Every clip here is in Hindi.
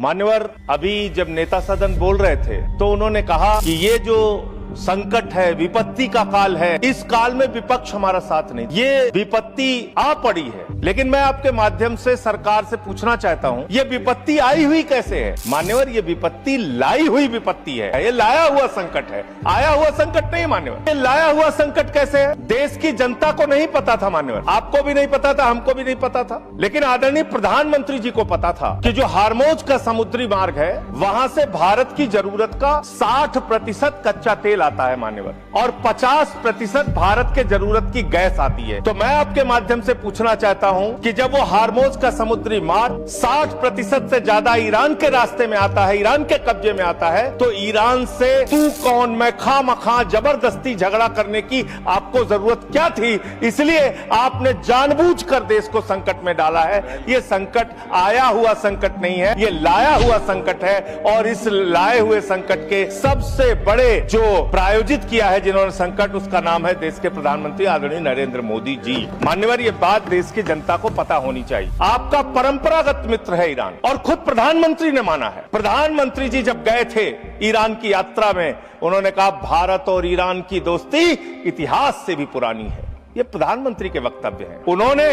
मान्यवर, अभी जब नेता सदन बोल रहे थे तो उन्होंने कहा कि ये जो संकट है, विपत्ति का काल है, इस काल में विपक्ष हमारा साथ नहीं। ये विपत्ति आ पड़ी है, लेकिन मैं आपके माध्यम से सरकार से पूछना चाहता हूँ, ये विपत्ति आई हुई कैसे है? मान्यवर, ये विपत्ति लाई हुई विपत्ति है, ये लाया हुआ संकट है, आया हुआ संकट नहीं मान्यवर। ये लाया हुआ संकट कैसे है? देश की जनता को नहीं पता था मान्यवर, आपको भी नहीं पता था, हमको भी नहीं पता था, लेकिन आदरणीय प्रधानमंत्री जी को पता था कि जो हार्मोज का समुद्री मार्ग है, वहां से भारत की जरूरत का 60% कच्चा तेल आता है मान्यवर, और 50% भारत के जरूरत की गैस आती है। तो मैं आपके माध्यम से पूछना चाहता हूं कि जब वो हार्मोज का समुद्री मार्ग 60% से ज्यादा ईरान के रास्ते में आता है, ईरान के कब्जे में आता है, तो ईरान से तू कौन मैं खामखा जबरदस्ती झगड़ा करने की आपको जरूरत क्या थी? इसलिए आपने जानबूझकर देश को संकट में डाला है। ये संकट आया हुआ संकट नहीं है, ये लाया हुआ संकट है, और इस लाए हुए संकट के सबसे बड़े जो प्रायोजित किया है जिन्होंने संकट, उसका नाम है देश के प्रधानमंत्री आदरणीय नरेंद्र मोदी जी। मान्यवर, ये बात देश की जनता को पता होनी चाहिए। आपका परंपरागत मित्र है ईरान, और खुद प्रधानमंत्री ने माना है। प्रधानमंत्री जी जब गए थे ईरान की यात्रा में, उन्होंने कहा भारत और ईरान की दोस्ती इतिहास से भी पुरानी है। ये प्रधानमंत्री के वक्तव्य हैं। उन्होंने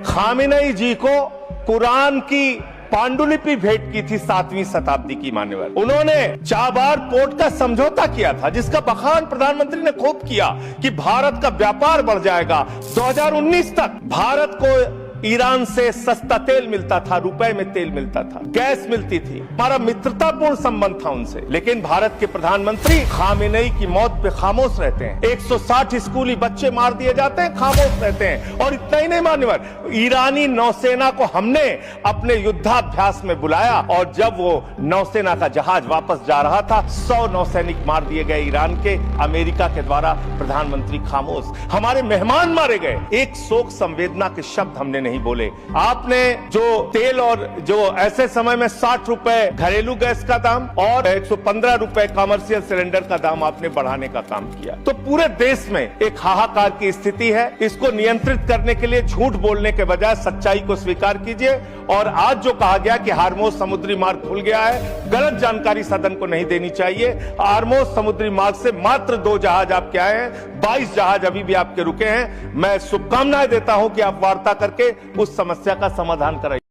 खामेनेई जी को कुरान की पांडुलिपि भेंट की थी 7वीं शताब्दी की मान्यवर। उन्होंने चाबार पोर्ट का समझौता किया था, जिसका बखान प्रधानमंत्री ने खूब किया कि भारत का व्यापार बढ़ जाएगा। 2019 तक भारत को ईरान से सस्ता तेल मिलता था, रुपए में तेल मिलता था, गैस मिलती थी, हमारा मित्रतापूर्ण संबंध था उनसे। लेकिन भारत के प्रधानमंत्री खामेनेई की मौत पे खामोश रहते हैं। 160 स्कूली बच्चे मार दिए जाते हैं, खामोश रहते हैं। और इतना ही नहीं मान्यवर, ईरानी नौसेना को हमने अपने युद्धाभ्यास में बुलाया, और जब वो नौसेना का जहाज वापस जा रहा था, 100 नौसैनिक मार दिए गए ईरान के, अमेरिका के द्वारा। प्रधानमंत्री खामोश। हमारे मेहमान मारे गए, एक शोक संवेदना के शब्द हमने नहीं बोले। आपने जो तेल और जो ऐसे समय में 60 रुपए घरेलू गैस का दाम और 115 रुपए कमर्शियल सिलेंडर का दाम आपने बढ़ाने का काम किया। तो पूरे देश में एक हाहाकार की स्थिति है। इसको नियंत्रित करने के लिए झूठ बोलने के बजाय सच्चाई को स्वीकार कीजिए। और आज जो कहा गया कि हार्मोज समुद्री मार्ग खुल गया है, गलत जानकारी सदन को नहीं देनी चाहिए। हार्मोज समुद्री मार्ग से मात्र 2 जहाज आपके आए हैं, 22 जहाज अभी भी आपके रुके हैं। मैं शुभकामनाएं देता हूं कि आप वार्ता करके उस समस्या का समाधान कराइए।